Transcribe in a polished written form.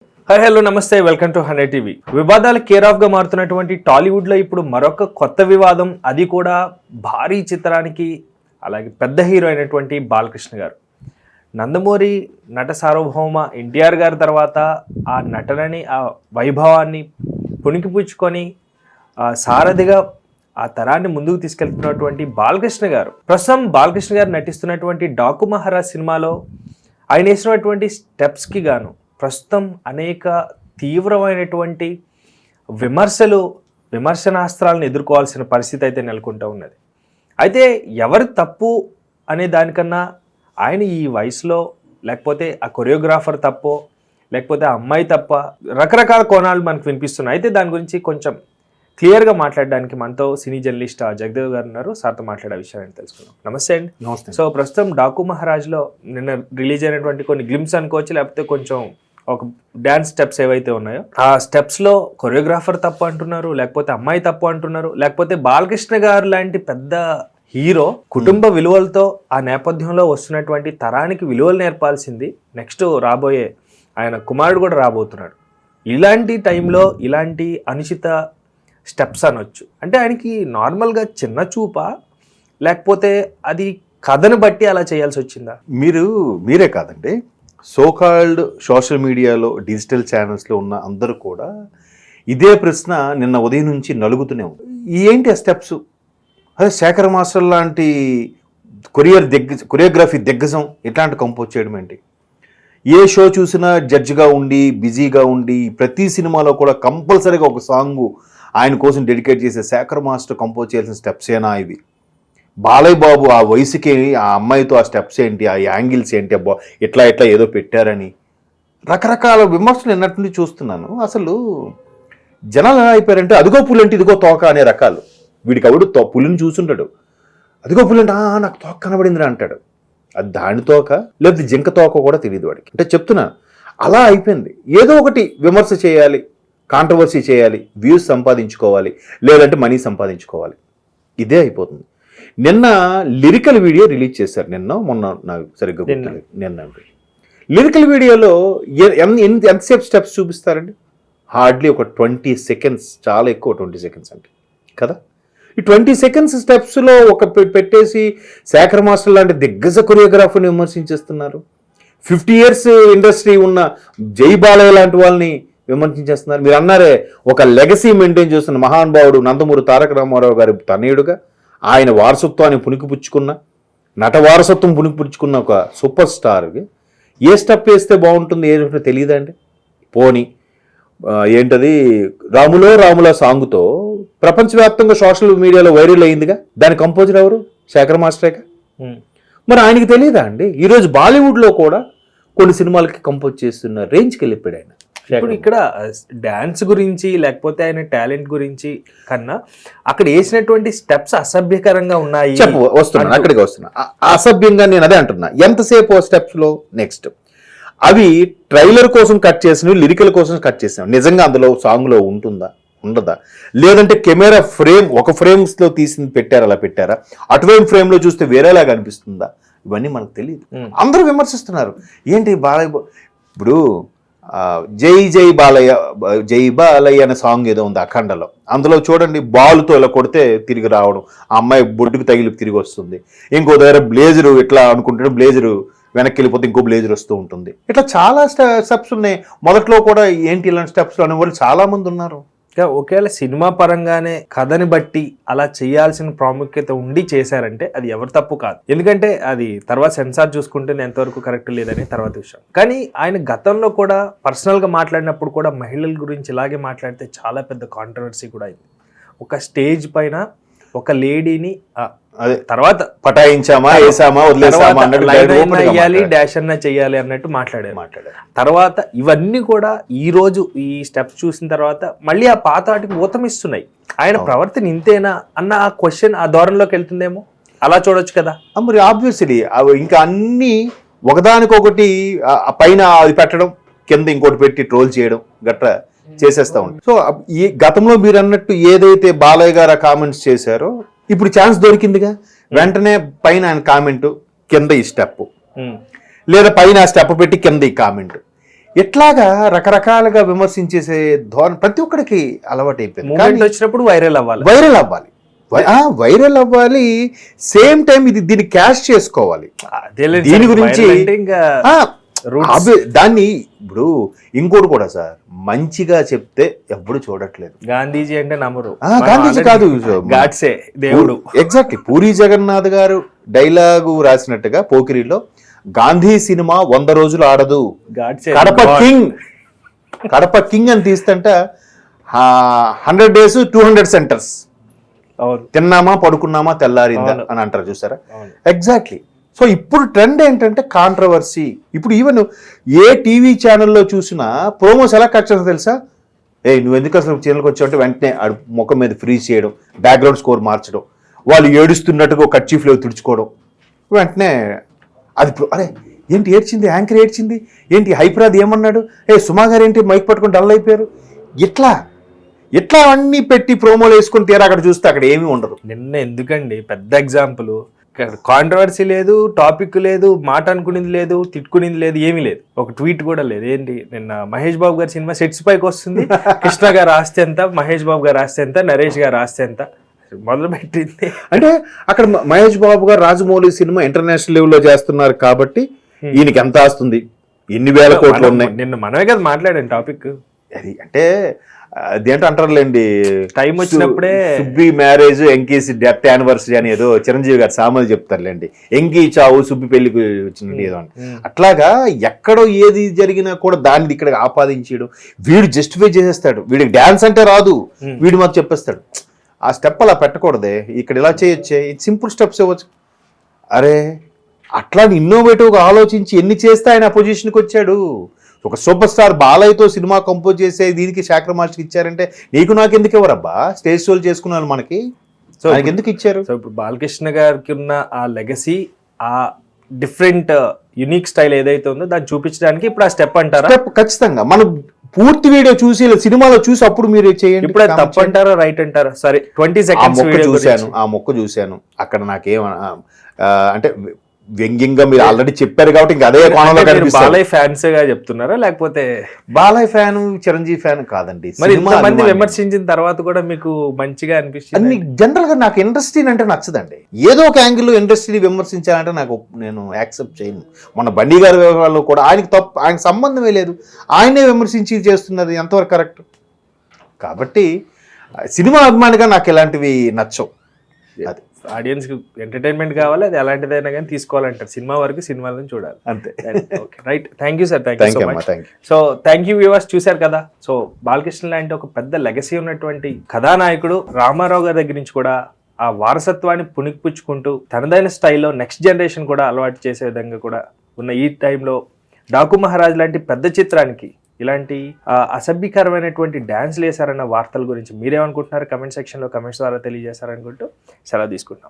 Hi hello నమస్తే welcome to 100 TV. వివాదాల care of గా మారుతున్నటువంటి టాలీవుడ్ లో ఇప్పుడు మరొక కొత్త వివాదం, అది కూడా భారీ చిత్రానికి అలాగే పెద్ద హీరో అయినటువంటి బాలకృష్ణ గారు. నందమూరి నట సార్వభౌమ ఎన్టీఆర్ గారి తర్వాత ఆ నటనని, ఆ వైభవాన్ని పుణికిపుచ్చుకొని సారథిగా ఆ తరాన్ని ముందుకు తీసుకెళ్తున్నటువంటి బాలకృష్ణ గారు, ప్రస్తుతం బాలకృష్ణ గారు నటిస్తున్నటువంటి డాకు మహారాజ్ సినిమాలో ఆయన వేసినటువంటి స్టెప్స్కి గాను ప్రస్తుతం అనేక తీవ్రమైనటువంటి విమర్శనాస్త్రాలను ఎదుర్కోవాల్సిన పరిస్థితి అయితే నెలకొంటూ ఉన్నది. అయితే ఎవరి తప్పు అనే దానికన్నా ఆయన ఈ వయసులో, లేకపోతే ఆ కొరియోగ్రాఫర్ తప్పో, లేకపోతే ఆ అమ్మాయి తప్ప, రకరకాల కోణాలు మనకు వినిపిస్తున్నాయి. అయితే దాని గురించి కొంచెం క్లియర్గా మాట్లాడడానికి మనతో సినీ జర్నలిస్ట్ జగదేవ్ గారు ఉన్నారు. సార్తో మాట్లాడే విషయాన్ని తెలుసుకున్నాం. నమస్తే అండి. నమస్తే. సో ప్రస్తుతం డాకు మహారాజ్లో నిన్న రిలీజ్ అయినటువంటి కొన్ని గ్లిమ్స్ అనుకోవచ్చు, లేకపోతే కొంచెం ఒక డ్యాన్స్ స్టెప్స్ ఏవైతే ఉన్నాయో ఆ స్టెప్స్లో కొరియోగ్రాఫర్ తప్పు అంటున్నారు, లేకపోతే అమ్మాయి తప్పు అంటున్నారు, లేకపోతే బాలకృష్ణ గారు లాంటి పెద్ద హీరో కుటుంబ విలువలతో ఆ నేపథ్యంలో వస్తున్నటువంటి తరానికి విలువలు నేర్పాల్సింది నెక్స్ట్ రాబోయే ఆయన కుమారుడు కూడా రాబోతున్నాడు. ఇలాంటి టైంలో ఇలాంటి అనుచిత స్టెప్స్ అనొచ్చు అంటే ఆయనకి నార్మల్గా చిన్న చూపా, లేకపోతే అది కథను బట్టి అలా చేయాల్సి వచ్చిందా? మీరే కాదండి, సోకాల్డ్ సోషల్ మీడియాలో డిజిటల్ ఛానల్స్లో ఉన్న అందరూ కూడా ఇదే ప్రశ్న నిన్న ఉదయం నుంచి నలుగుతూనే ఉంది. ఏంటి ఆ స్టెప్స్? అదే శేఖర్ మాస్టర్ లాంటి కొరియోగ్రఫీ దిగ్గజం ఇట్లాంటి కంపోజ్ చేయడం ఏంటి? ఏ షో చూసినా జడ్జిగా ఉండి బిజీగా ఉండి ప్రతి సినిమాలో కూడా కంపల్సరీగా ఒక సాంగ్ ఆయన కోసం డెడికేట్ చేసే శేఖర్ మాస్టర్ కంపోజ్ చేయాల్సిన స్టెప్స్ ఏనా ఇవి? బాలయ్య బాబు ఆ వయసుకి ఆ అమ్మాయితో ఆ స్టెప్స్ ఏంటి, ఆ యాంగిల్స్ ఏంటి, అబ్బా ఇట్లా ఏదో పెట్టారని రకరకాల విమర్శలు ఎన్నట్టుండి చూస్తున్నాను. అసలు జనాలు ఎలా అయిపోయారంటే అదిగో పులంటే ఇదిగో తోక అనే రకాలు. వీడికి ఎవడు పులిని చూసుంటాడు, అదిగో పులంటే నాకు తోక కనబడిందిరా అంటాడు. అది దాని తోక లేకపోతే జింక తోక కూడా తెలియదు వాడికి. అంటే చెప్తున్నాను, అలా అయిపోయింది. ఏదో ఒకటి విమర్శ చేయాలి, కాంట్రవర్సీ చేయాలి, వ్యూస్ సంపాదించుకోవాలి, లేదంటే మనీ సంపాదించుకోవాలి, ఇదే అయిపోతుంది. నిన్న లిరికల్ వీడియో రిలీజ్ చేశారు. మొన్న నాకు సరిగ్గా గుర్తులేదు. నిన్న లిరికల్ వీడియోలో ఎంతసేపు స్టెప్స్ చూపిస్తారండి? హార్డ్లీ ఒక 20 సెకండ్స్, చాలా ఎక్కువ 20 సెకండ్స్ అంటే కదా. ఈ 20 సెకండ్స్ స్టెప్స్లో ఒక పెట్టేసి శేఖర్ మాస్టర్ లాంటి దిగ్గజ కొరియోగ్రాఫర్ని విమర్శించేస్తున్నారు. 50 years ఇండస్ట్రీ ఉన్న జై బాలయ్య లాంటి వాళ్ళని విమర్శించేస్తున్నారు. మీరు అన్నారే, ఒక లెగసీ మెయింటైన్ చేస్తున్న మహానుభావుడు నందమూరి తారక రామారావు గారి తనయుడుగా ఆయన వారసత్వాన్ని పుణికిపుచ్చుకున్న, నట వారసత్వం పుణికిపుచ్చుకున్న ఒక సూపర్ స్టార్కి ఏ స్టెప్ వేస్తే బాగుంటుంది ఏంటో తెలియదండి. పోనీ ఏంటది రాములో సాంగ్తో ప్రపంచవ్యాప్తంగా సోషల్ మీడియాలో వైరల్ అయిందిగా, దాని కంపోజర్ ఎవరు? శేఖర్ మాస్టరేగా. మరి ఆయనకి తెలియదా అండి? ఈరోజు బాలీవుడ్లో కూడా కొన్ని సినిమాలకి కంపోజ్ చేస్తున్న రేంజ్కి వెళ్ళిపోయాడు ఆయన. ఇప్పుడు ఇక్కడ డాన్స్ గురించి లేకపోతే ఆయన టాలెంట్ గురించి కన్నా అక్కడ వేసినటువంటి స్టెప్స్ అసభ్యకరంగా ఉన్నాయి. అక్కడికి వస్తున్నా. అసభ్యంగా నేను అదే అంటున్నా. ఎంతసేపు స్టెప్స్ లో నెక్స్ట్ అవి ట్రైలర్ కోసం కట్ చేసినవి, లిరికల్ కోసం కట్ చేసినవి నిజంగా అందులో సాంగ్ లో ఉంటుందా, ఉండదా? లేదంటే కెమెరా ఫ్రేమ్ ఒక ఫ్రేమ్స్ లో తీసి అలా పెట్టారా? అటువైపు ఫ్రేమ్ లో చూస్తే వేరేలాగా అనిపిస్తుందా? ఇవన్నీ మనకు తెలియదు. అందరూ విమర్శిస్తున్నారు. ఏంటి బాలయ్య ఇప్పుడు జై బాలయ్య అనే సాంగ్ ఏదో ఉంది అఖండలో. అందులో చూడండి, బాలుతో ఇలా కొడితే తిరిగి రావడం, ఆ అమ్మాయి బొడ్డుకు తగిలి తిరిగి వస్తుంది. ఇంకో దగ్గర బ్లేజరు ఇట్లా అనుకుంటే బ్లేజరు వెనక్కి వెళ్ళిపోతే ఇంకో బ్లేజర్ వస్తూ ఉంటుంది. ఇట్లా చాలా స్టెప్స్ ఉన్నాయి. మొదట్లో కూడా ఏంటి ఇలాంటి స్టెప్స్ అనే వాళ్ళు చాలా మంది ఉన్నారు. ఒకవేళ సినిమా పరంగానే కథని బట్టి అలా చేయాల్సిన ప్రాముఖ్యత ఉండి చేశారంటే అది ఎవరు తప్పు కాదు. ఎందుకంటే అది తర్వాత సెన్సార్ చూసుకుంటే ఎంతవరకు కరెక్ట్ లేదని తర్వాత విషయం. కానీ ఆయన గతంలో కూడా పర్సనల్గా మాట్లాడినప్పుడు కూడా మహిళల గురించి ఇలాగే మాట్లాడితే చాలా పెద్ద కాంట్రవర్సీ కూడా అయింది. ఒక స్టేజ్ పైన ఒక లేడీని అదే తర్వాత పటాయించామా, వేసామా, వదిలేసామా అయ్యాలి, డాష్ అన్న చెయ్యాలి అన్నట్టు మాట్లాడారు. తర్వాత ఇవన్నీ కూడా ఈ రోజు ఈ స్టెప్స్ చూసిన తర్వాత మళ్ళీ ఆ పాత వాటికి ఊతమిస్తున్నాయి. ఆయన ప్రవర్తన ఇంతేనా అన్న ఆ క్వశ్చన్ ఆ ధోరణిలోకి వెళ్తుందేమో, అలా చూడొచ్చు కదా. మరి ఆబ్వియస్లీ ఇంకా అన్ని ఒకదానికొకటి పైన అది పెట్టడం, కింద ఇంకోటి పెట్టి ట్రోల్ చేయడం గట్రా చేసేస్తా ఉంటాం. సో ఈ గతంలో మీరు అన్నట్టు ఏదైతే బాలయ్య గారు కామెంట్స్ చేశారో ఇప్పుడు ఛాన్స్ దొరికిందిగా, వెంటనే పైన ఆయన కామెంట్, కింద ఈ స్టెప్, లేదా పైన స్టెప్ పెట్టి కింద ఈ కామెంట్, ఇట్లాగా రకరకాలుగా విమర్శించేసే ధోరణి ప్రతి ఒక్కడికి అలవాటు అయిపోయింది. మూమెంట్ వచ్చినప్పుడు వైరల్ అవ్వాలి. వైరల్ అవ్వాలి, సేమ్ టైం దీన్ని క్యాష్ చేసుకోవాలి. దీని గురించి ఇంకా దాన్ని ఇప్పుడు ఇంకోటి కూడా సార్, మంచిగా చెప్తే ఎప్పుడు చూడట్లేదు. గాంధీజీ అంటే నమ్మరు. గాంధీజీ కాదు, గాడ్సే దేవుడు. ఎగ్జాక్ట్లీ పూరి జగన్నాథ్ గారు డైలాగు రాసినట్టుగా పోకిరిలో, గాంధీ సినిమా 100 రోజులు ఆడదు, కడప కింగ్ అని తీస్తంట 100 days 200 centers, తిన్నామా పడుకున్నామా తెల్లారిందా అని అంటారు చూసారా. ఎగ్జాక్ట్లీ. సో ఇప్పుడు ట్రెండ్ ఏంటంటే కాంట్రవర్సీ. ఇప్పుడు ఈవెన్ ఏ టీవీ ఛానల్లో చూసినా ప్రోమోస్ ఎలా కట్ చేస్తా తెలుసా, నువ్వు ఎందుకు అసలు ఛానల్కి వచ్చావంటే వెంటనే ముఖం మీద ఫ్రీజ్ చేయడం, బ్యాక్గ్రౌండ్ స్కోర్ మార్చడం, వాళ్ళు ఏడుస్తున్నట్టుగా కర్చీఫ్లో తుడుచుకోవడం, వెంటనే అది అరే ఏంటి ఏడ్చింది, యాంకర్ ఏడ్చింది ఏంటి, హైపరాది ఏమన్నాడు, సుమా గారు ఏంటి మైక్ పట్టుకొని డల్ అయిపోయారు, ఇట్లా అన్నీ పెట్టి ప్రోమోలు వేసుకొని తీరా అక్కడ చూస్తే అక్కడ ఏమీ ఉండదు. నిన్న ఎందుకండి పెద్ద ఎగ్జాంపుల్, కాంట్రవర్సీ లేదు, టాపిక్ లేదు, మాట అనుకునేది లేదు, తిట్టుకునేది లేదు, ఏమీ లేదు, ఒక ట్వీట్ కూడా లేదు. ఏంటి నిన్న మహేష్ బాబు గారి సినిమా సెట్స్ పైకి వస్తుంది, కృష్ణ గారు ఆస్తి ఎంత, మహేష్ బాబు గారు ఆస్తి ఎంత, నరేష్ గారు ఆస్తి ఎంత మొదలు పెట్టింది. అంటే అక్కడ మహేష్ బాబు గారు రాజమౌళి సినిమా ఇంటర్నేషనల్ లెవెల్లో చేస్తున్నారు కాబట్టి ఈయనకి ఎంత ఆస్తుంది, ఎన్ని వేల కోట్లు ఉన్నాయి. నిన్న మనమే కదా మాట్లాడాం టాపిక్ అది. అంటే అదేంటో అంటారులేండి, టైం వచ్చినప్పుడే సుబ్బి మ్యారేజ్, ఎంకీసి డెత్ యానివర్సరీ అని ఏదో చిరంజీవి గారు సామాన్లు చెప్తారులేండి, ఎంకీ చావు సుబ్బి పెళ్లికి వచ్చినట్టు ఏదో అని. అట్లాగా ఎక్కడో ఏది జరిగినా కూడా దాన్ని ఇక్కడ ఆపాదించడం, వీడు జస్టిఫై చేసేస్తాడు, వీడికి డ్యాన్స్ అంటే రాదు, వీడు మాకు చెప్పేస్తాడు. ఆ స్టెప్ అలా పెట్టకూడదే, ఇక్కడ ఇలా చేయొచ్చే, సింపుల్ స్టెప్స్ ఇవ్వచ్చు. అరే అట్లా ఇన్నోవేటివ్గా ఆలోచించి ఎన్ని చేస్తే ఆయన ఆ పొజిషన్కి వచ్చాడు. ఒక సూపర్ స్టార్ బాలయ్యతో సినిమా కంపోజ్ చేసే దీనికి శేఖర్ మాస్టర్కి ఇచ్చారంటే నీకు నాకు ఎందుకు ఇవ్వరబ్బా, స్టేజ్ షోలు చేసుకున్నారు మనకి, సో ఆయనకి ఎందుకు ఇచ్చారు. సో ఇప్పుడు బాలకృష్ణ గారికి ఉన్న ఆ లెగసీ, ఆ డిఫరెంట్ యునిక్ స్టైల్ ఏదైతే ఉందో దాన్ని చూపించడానికి ఇప్పుడు ఆ స్టెప్ అంటారా? స్టెప్ ఖచ్చితంగా. మనం పూర్తి వీడియో చూసి సినిమాలో చూసి అప్పుడు మీరు చేయండి. ఇప్పుడు తప్పు అంటారా రైట్ అంటారా? సరే 20 seconds ఆ మొక్క చూశాను, అక్కడ నాకేం అంటే వ్యంగ్యంగా మీరు ఆల్రెడీ చెప్పారు కాబట్టి ఇంకా అదే కోణంలో కనిపిస్తుంది. బాలయ్య ఫ్యాన్స్ గా చెప్తున్నారా లేకపోతే బాలయ్య ఫ్యాన్ చిరంజీవి ఫ్యాన్ కాదండి? మరి ఇంతమంది విమర్శించిన తర్వాత కూడా మీకు మంచిగా అనిపిస్తుంది? అన్ని జనరల్ గా నాకు ఇండస్ట్రీ అంటే నచ్చదండి. ఏదో ఒక యాంగిల్లో ఇండస్ట్రీని విమర్శించాలంటే నాకు నేను యాక్సెప్ట్ చేయను. మన బండి గారి వ్యవహారాలు కూడా ఆయనకి తప్పు, ఆయనకు సంబంధమే లేదు, ఆయనే విమర్శించి చేస్తున్నది ఎంతవరకు కరెక్ట్? కాబట్టి సినిమా అభిమానిగా నాకు ఇలాంటివి నచ్చవు. అది ఆడియన్స్ కి ఎంటర్టైన్మెంట్ కావాలి, అది ఎలాంటిదైనా కానీ తీసుకోవాలంటారు. సినిమా వరకు సినిమాలను చూడాలి అంతే. Right, thank you sir, thank you so much. So thank you viewers, చూశారు కదా. సో బాలకృష్ణ లాంటి ఒక పెద్ద లెగసీ ఉన్నటువంటి కథానాయకుడు రామారావు గారి దగ్గర నుంచి కూడా ఆ వారసత్వాన్ని పుణికిపుచ్చుకుంటూ తనదైన స్టైల్లో నెక్స్ట్ జనరేషన్ కూడా అలవాటు చేసే విధంగా కూడా ఉన్న ఈ టైంలో డాకు మహారాజ్ లాంటి పెద్ద చిత్రానికి ఇలాంటి అసభ్యకరమైనటువంటి డ్యాన్స్లు వేశారన్న వార్తల గురించి మీరేమనుకుంటున్నారు? కమెంట్ సెక్షన్లో కమెంట్స్ ద్వారా తెలియజేశారనుకుంటూ సెలవు తీసుకుంటున్నాం.